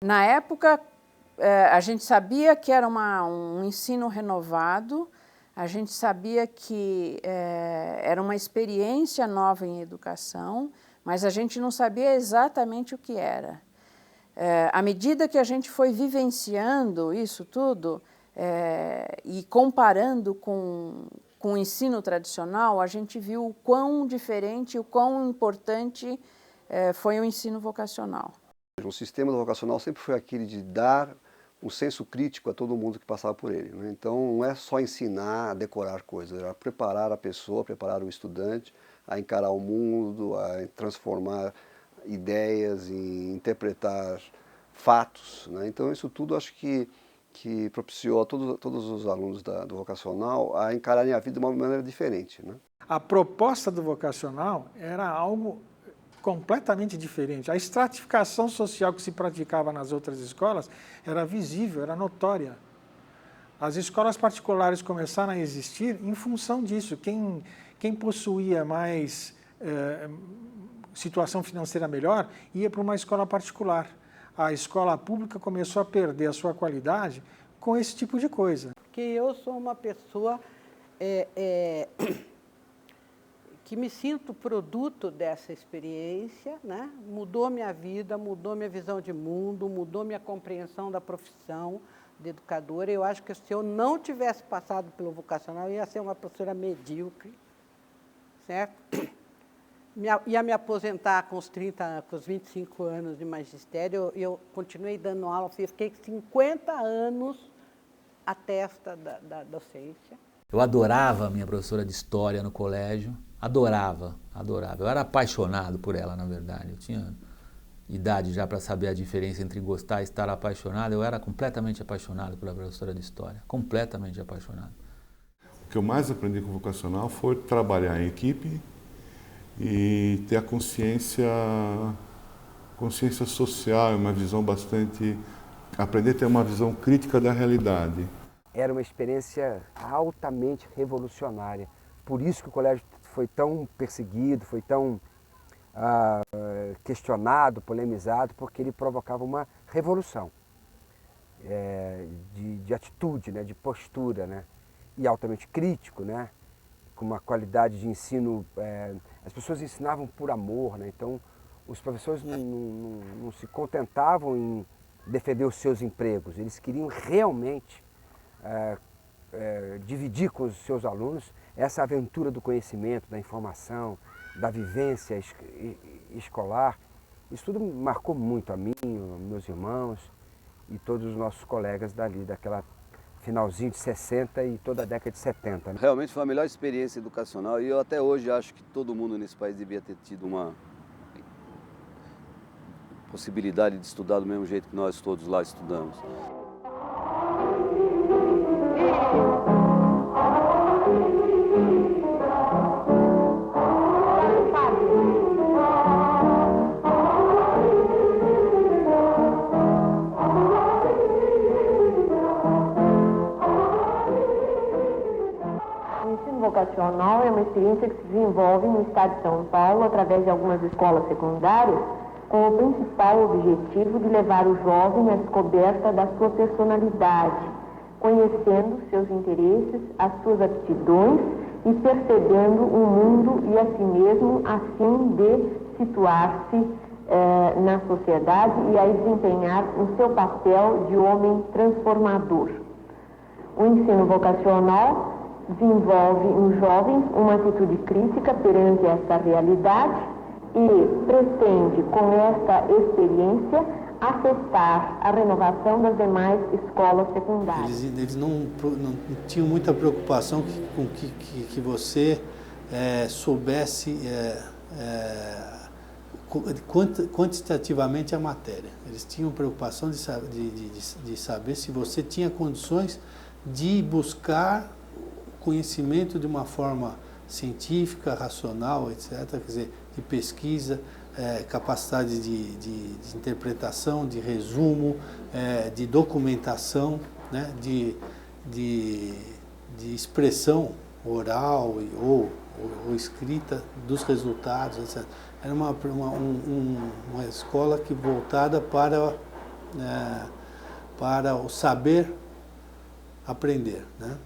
Na época, a gente sabia que era um ensino renovado, a gente sabia que era uma experiência nova em educação, mas a gente não sabia exatamente o que era. À medida que a gente foi vivenciando isso tudo e comparando com o ensino tradicional, a gente viu o quão diferente, o quão importante foi o ensino vocacional. O sistema vocacional sempre foi aquele de dar um senso crítico a todo mundo que passava por ele, né? Então não é só ensinar a decorar coisas, era preparar a pessoa, preparar o estudante a encarar o mundo, a transformar ideias, em interpretar fatos, né? Então isso tudo acho que propiciou a todos os alunos do vocacional a encararem a vida de uma maneira diferente, né? A proposta do vocacional era algo completamente diferente. A estratificação social que se praticava nas outras escolas era visível, era notória. As escolas particulares começaram a existir em função disso. Quem possuía mais situação financeira melhor ia para uma escola particular. A escola pública começou a perder a sua qualidade com esse tipo de coisa. Que eu sou uma pessoa que me sinto produto dessa experiência, né? Mudou minha vida, mudou minha visão de mundo, mudou minha compreensão da profissão de educadora. Eu acho que se eu não tivesse passado pelo vocacional, eu ia ser uma professora medíocre, certo? Ia me aposentar com os 25 anos de magistério, eu continuei dando aula, fiquei 50 anos à testa da docência. Eu adorava a minha professora de história no colégio, adorava. Eu era apaixonado por ela, na verdade. Eu tinha idade já para saber a diferença entre gostar e estar apaixonado. Eu era completamente apaixonado pela professora de história, completamente apaixonado. O que eu mais aprendi com o vocacional foi trabalhar em equipe e ter a consciência social, uma visão aprender a ter uma visão crítica da realidade. Era uma experiência altamente revolucionária. Por isso que o colégio foi tão perseguido, foi tão questionado, polemizado, porque ele provocava uma revolução de atitude, né, de postura, né, e altamente crítico, né, com uma qualidade de ensino. As pessoas ensinavam por amor, né, então os professores não se contentavam em defender os seus empregos, eles queriam realmente dividir com os seus alunos essa aventura do conhecimento, da informação, da vivência escolar. Isso tudo marcou muito a mim, meus irmãos e todos os nossos colegas daquela finalzinho de 60 e toda a década de 70. Né? Realmente foi a melhor experiência educacional e eu até hoje acho que todo mundo nesse país devia ter tido uma possibilidade de estudar do mesmo jeito que nós todos lá estudamos. O ensino vocacional é uma experiência que se desenvolve no estado de São Paulo através de algumas escolas secundárias com o principal objetivo de levar o jovem à descoberta da sua personalidade, conhecendo seus interesses, as suas aptidões e percebendo o mundo e a si mesmo, a fim de situar-se na sociedade e a desempenhar o seu papel de homem transformador. O ensino vocacional desenvolve nos jovens uma atitude crítica perante esta realidade e pretende, com esta experiência, afetar a renovação das demais escolas secundárias. Eles não tinham muita preocupação com que você soubesse quantitativamente a matéria. Eles tinham preocupação de saber se você tinha condições de buscar conhecimento de uma forma científica, racional, etc., quer dizer, de pesquisa, capacidade de interpretação, de resumo, de documentação, né, de expressão oral ou escrita dos resultados, etc. Era uma escola que voltada para para o saber aprender, né?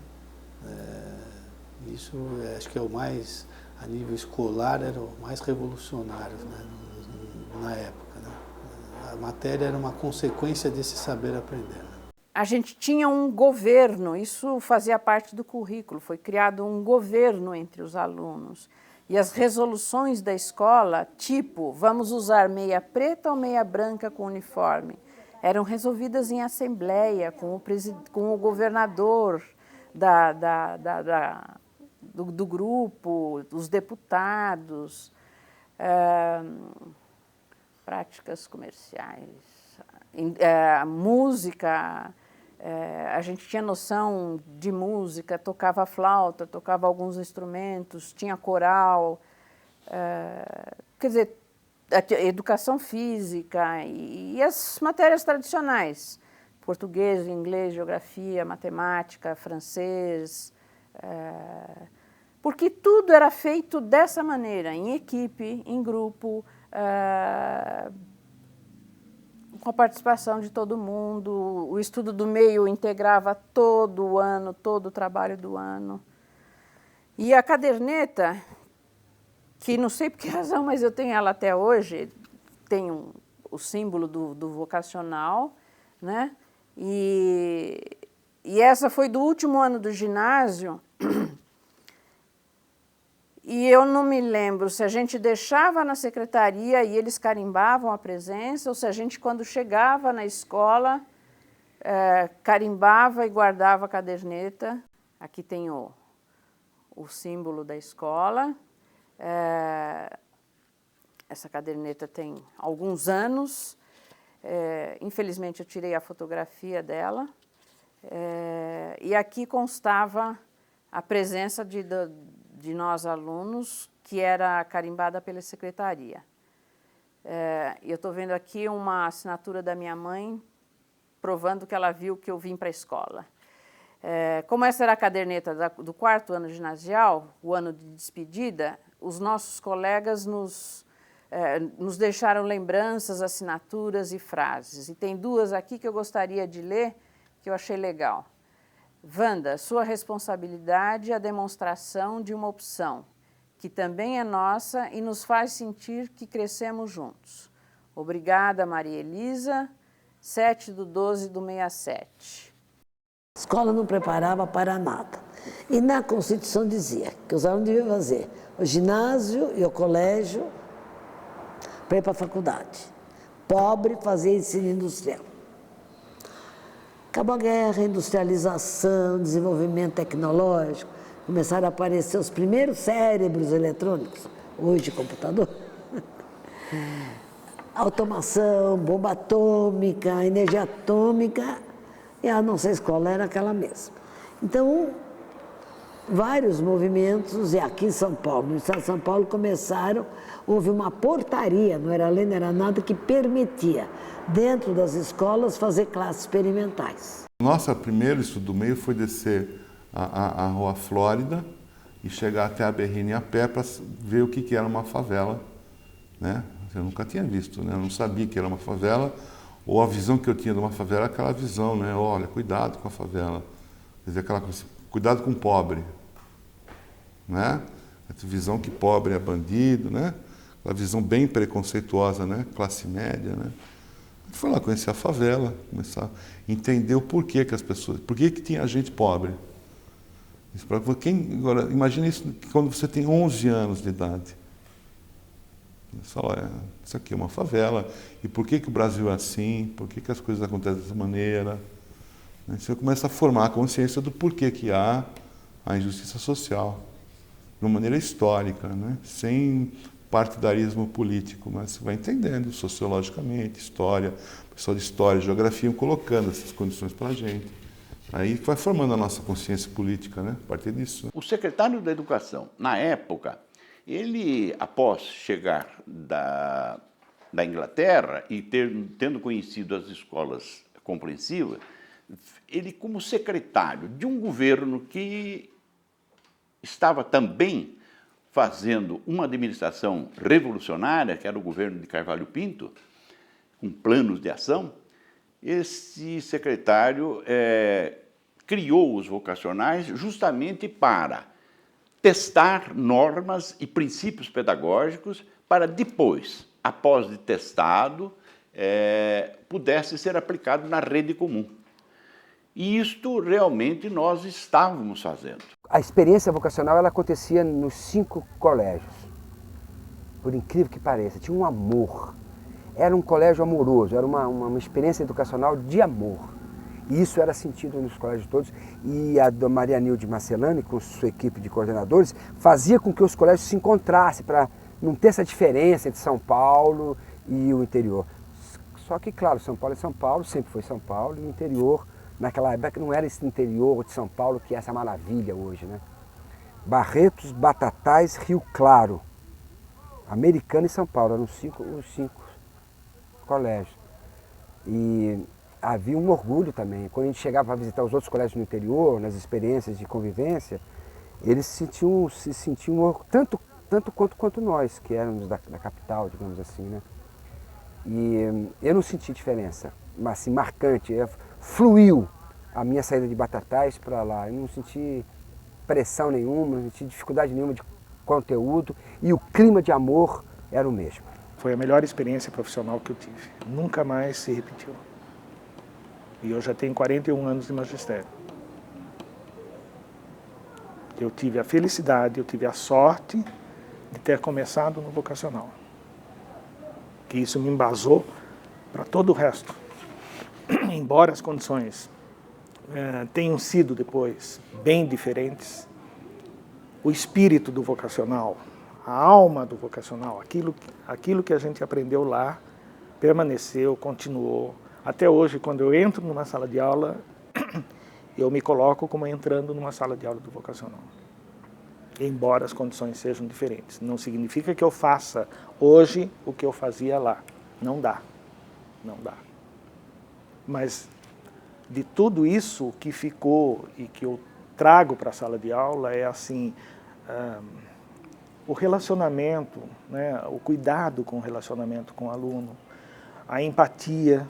Isso acho que é o mais, a nível escolar, era o mais revolucionário, né, na época, né? A matéria era uma consequência desse saber aprender, né? A gente tinha um governo, isso fazia parte do currículo, foi criado um governo entre os alunos. E as resoluções da escola, tipo, vamos usar meia preta ou meia branca com uniforme, eram resolvidas em assembleia, com o governador do grupo, os deputados, práticas comerciais, música, a gente tinha noção de música, tocava flauta, tocava alguns instrumentos, tinha coral, quer dizer, educação física e as matérias tradicionais, português, inglês, geografia, matemática, francês, porque tudo era feito dessa maneira, em equipe, em grupo, com a participação de todo mundo. O estudo do meio integrava todo o ano, todo o trabalho do ano. E a caderneta, que não sei por que razão, mas eu tenho ela até hoje, tem o símbolo do vocacional, né? E essa foi do último ano do ginásio, e eu não me lembro se a gente deixava na secretaria e eles carimbavam a presença, ou se a gente, quando chegava na escola, carimbava e guardava a caderneta. Aqui tem o símbolo da escola. Essa caderneta tem alguns anos. Infelizmente, eu tirei a fotografia dela. E aqui constava a presença de nós alunos, que era carimbada pela secretaria. Eu estou vendo aqui uma assinatura da minha mãe, provando que ela viu que eu vim para a escola. Como essa era a caderneta do 4º ano ginasial, o ano de despedida, os nossos colegas nos deixaram lembranças, assinaturas e frases. E tem duas aqui que eu gostaria de ler, que eu achei legal. Wanda, sua responsabilidade é a demonstração de uma opção, que também é nossa e nos faz sentir que crescemos juntos. Obrigada, Maria Elisa, 7/12/67. A escola não preparava para nada. E na Constituição dizia que os alunos deviam fazer o ginásio e o colégio para ir para a faculdade. Pobre fazia ensino industrial. Acabou a guerra, industrialização, desenvolvimento tecnológico, começaram a aparecer os primeiros cérebros eletrônicos, hoje computador. Automação, bomba atômica, energia atômica, e a nossa escola era aquela mesma. Então, vários movimentos, e aqui em São Paulo, no estado de São Paulo, houve uma portaria, não era lei, não era nada, que permitia, dentro das escolas, fazer classes experimentais. Nosso primeiro estudo do meio foi descer a Rua Flórida e chegar até a Berrini a pé para ver o que era uma favela, né? Eu nunca tinha visto, né? Eu não sabia que era uma favela, ou a visão que eu tinha de uma favela era aquela visão, né? Olha, cuidado com a favela, quer dizer, aquela coisa, cuidado com o pobre, né? Essa visão que pobre é bandido, né? Aquela visão bem preconceituosa, né? Classe média, né? A gente foi lá conhecer a favela, começar a entender o porquê que as pessoas, por que tinha gente pobre. Agora, imagina isso quando você tem 11 anos de idade. Você fala, isso aqui é uma favela, e por que o Brasil é assim, por que as coisas acontecem dessa maneira. Você começa a formar a consciência do porquê que há a injustiça social, de uma maneira histórica, né? Sem partidarismo político, mas você vai entendendo sociologicamente, história, o pessoal de história, geografia, colocando essas condições para a gente. Aí vai formando a nossa consciência política, né? A partir disso. O secretário da Educação, na época, ele, após chegar da Inglaterra e tendo conhecido as escolas compreensivas, ele, como secretário de um governo que estava também fazendo uma administração revolucionária, que era o governo de Carvalho Pinto, com planos de ação, esse secretário criou os vocacionais justamente para testar normas e princípios pedagógicos para depois, após de testado, pudesse ser aplicado na rede comum. E isto realmente nós estávamos fazendo. A experiência vocacional ela acontecia nos 5 colégios. Por incrível que pareça, tinha um amor. Era um colégio amoroso, era uma experiência educacional de amor. E isso era sentido nos colégios todos. E a Maria Nilde Marcelani, com sua equipe de coordenadores, fazia com que os colégios se encontrassem para não ter essa diferença entre São Paulo e o interior. Só que, claro, São Paulo é São Paulo, sempre foi São Paulo, e o interior, naquela época, não era esse interior de São Paulo que é essa maravilha hoje, né? Barretos, Batatais, Rio Claro, Americana e São Paulo, eram os cinco colégios. E havia um orgulho também. Quando a gente chegava para visitar os outros colégios no interior, nas experiências de convivência, eles se sentiam tanto quanto nós, que éramos da capital, digamos assim, né? E eu não senti diferença, mas assim, marcante. Fluiu a minha saída de Batatais para lá. Eu não senti pressão nenhuma, não senti dificuldade nenhuma de conteúdo e o clima de amor era o mesmo. Foi a melhor experiência profissional que eu tive. Nunca mais se repetiu. E eu já tenho 41 anos de magistério. Eu tive a felicidade, eu tive a sorte de ter começado no vocacional. Que isso me embasou para todo o resto. Embora as condições tenham sido depois bem diferentes, o espírito do vocacional, a alma do vocacional, aquilo que a gente aprendeu lá, permaneceu, continuou. Até hoje, quando eu entro numa sala de aula, eu me coloco como entrando numa sala de aula do vocacional. Embora as condições sejam diferentes. Não significa que eu faça hoje o que eu fazia lá. Não dá. Não dá. Mas de tudo isso que ficou e que eu trago para a sala de aula é assim, o relacionamento, né, o cuidado com o relacionamento com o aluno, a empatia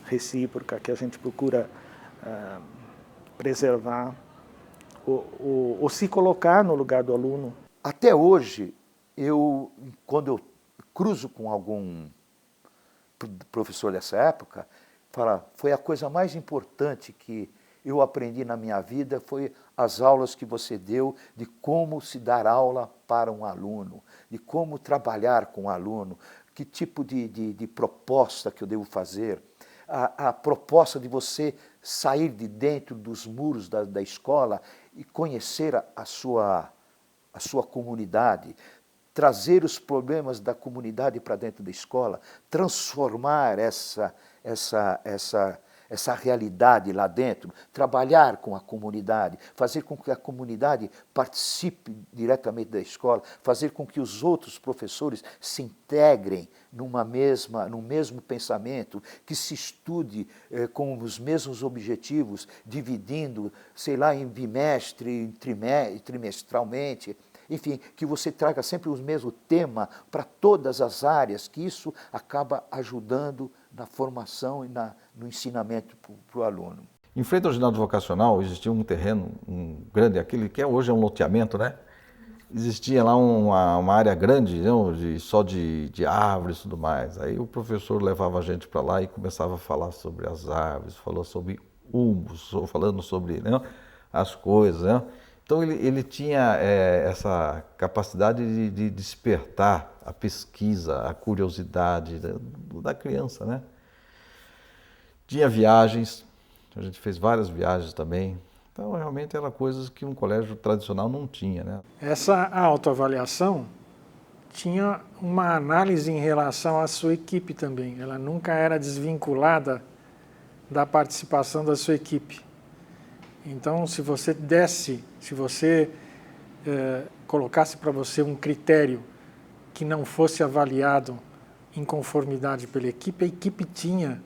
recíproca que a gente procura preservar, o se colocar no lugar do aluno. Até hoje, quando eu cruzo com algum professor dessa época, fala, foi a coisa mais importante que eu aprendi na minha vida, foi as aulas que você deu de como se dar aula para um aluno, de como trabalhar com o aluno, que tipo de proposta que eu devo fazer, a proposta de você sair de dentro dos muros da escola e conhecer a sua comunidade, trazer os problemas da comunidade para dentro da escola, transformar essa realidade lá dentro, trabalhar com a comunidade, fazer com que a comunidade participe diretamente da escola, fazer com que os outros professores se integrem num mesmo pensamento, que se estude com os mesmos objetivos, dividindo, sei lá, em bimestre, trimestralmente, enfim, que você traga sempre o mesmo tema para todas as áreas, que isso acaba ajudando na formação e no ensinamento para o aluno. Em frente ao ginásio vocacional existia um terreno grande, aquele que hoje é um loteamento, né? Existia lá uma área grande, não, só de árvores e tudo mais. Aí o professor levava a gente para lá e começava a falar sobre as árvores, falou sobre humus, falando sobre, né, as coisas, né? Então ele tinha essa capacidade de despertar a pesquisa, a curiosidade da criança, né? Tinha viagens, a gente fez várias viagens também. Então realmente eram coisas que um colégio tradicional não tinha, né? Essa autoavaliação tinha uma análise em relação à sua equipe também. Ela nunca era desvinculada da participação da sua equipe. Então, se você colocasse para você um critério que não fosse avaliado em conformidade pela equipe, a equipe tinha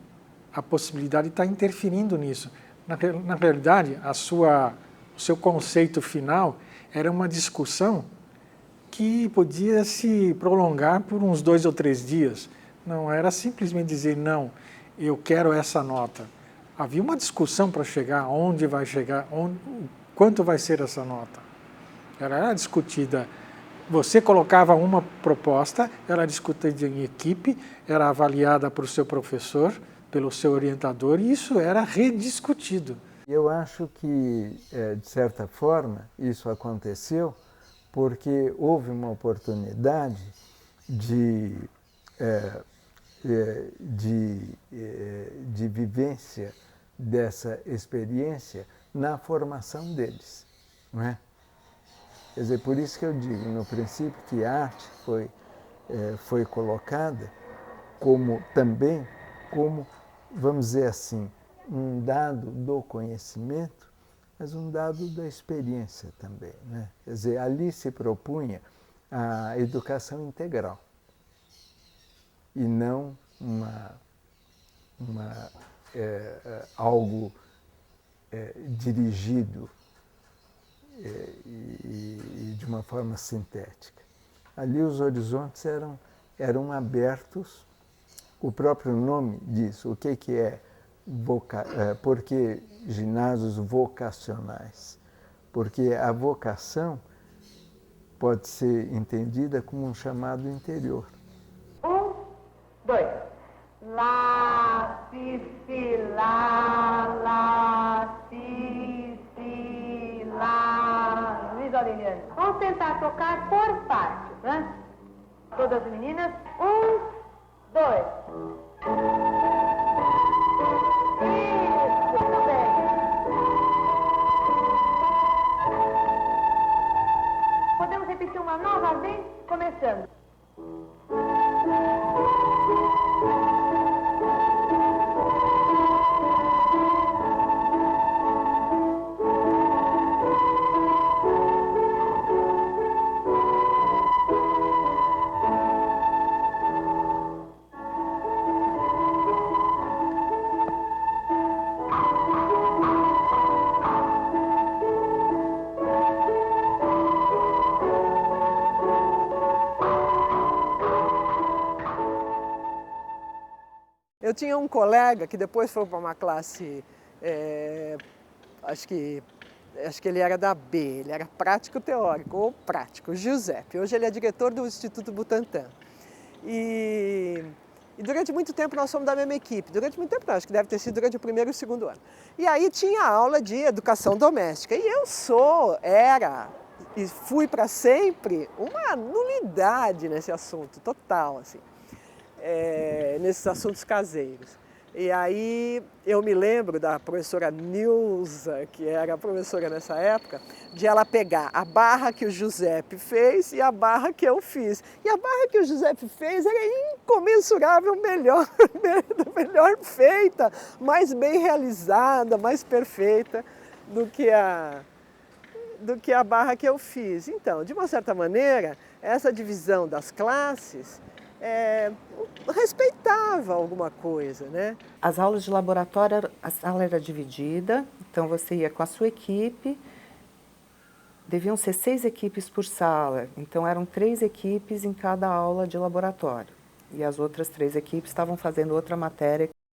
a possibilidade de estar interferindo nisso. Na realidade, o seu conceito final era uma discussão que podia se prolongar por uns 2 ou 3 dias. Não era simplesmente dizer não. eu quero essa nota. Havia uma discussão para chegar, onde vai chegar, quanto vai ser essa nota. Ela era discutida, você colocava uma proposta, era discutida em equipe, era avaliada por seu professor, pelo seu orientador, e isso era rediscutido. Eu acho que, de certa forma, isso aconteceu porque houve uma oportunidade de vivência dessa experiência na formação deles, não é? Quer dizer, por isso que eu digo, no princípio, que a arte foi colocada também como, vamos dizer assim, um dado do conhecimento, mas um dado da experiência também, né? Quer dizer, ali se propunha a educação integral e não algo dirigido e de uma forma sintética. Ali os horizontes eram abertos. O próprio nome diz o que é por que ginásios vocacionais? Porque a vocação pode ser entendida como um chamado interior. 1, 2. Lá, si, si, lá, si, si, lá. Luiz Aureliano. Vamos tentar tocar por partes, né? Todas as meninas. 1, 2. Isso, muito bem. Podemos repetir uma nova vez, começando. Eu tinha um colega que depois foi para uma classe, acho que ele era da B, ele era prático teórico ou prático, Giuseppe. Hoje ele é diretor do Instituto Butantan. E durante muito tempo nós fomos da mesma equipe. Durante muito tempo não, acho que deve ter sido durante o primeiro e o segundo ano. E aí tinha aula de educação doméstica. E eu era e fui para sempre uma nulidade nesse assunto, total, assim. Nesses assuntos caseiros. E aí eu me lembro da professora Nilza, que era a professora nessa época, de ela pegar a barra que o Giuseppe fez e a barra que eu fiz. E a barra que o Giuseppe fez era incomensurável melhor feita, mais bem realizada, mais perfeita do que a barra que eu fiz. Então, de uma certa maneira, essa divisão das classes respeitava alguma coisa, né? As aulas de laboratório, a sala era dividida, então você ia com a sua equipe, deviam ser 6 equipes por sala, então eram 3 equipes em cada aula de laboratório. E as outras 3 equipes estavam fazendo outra matéria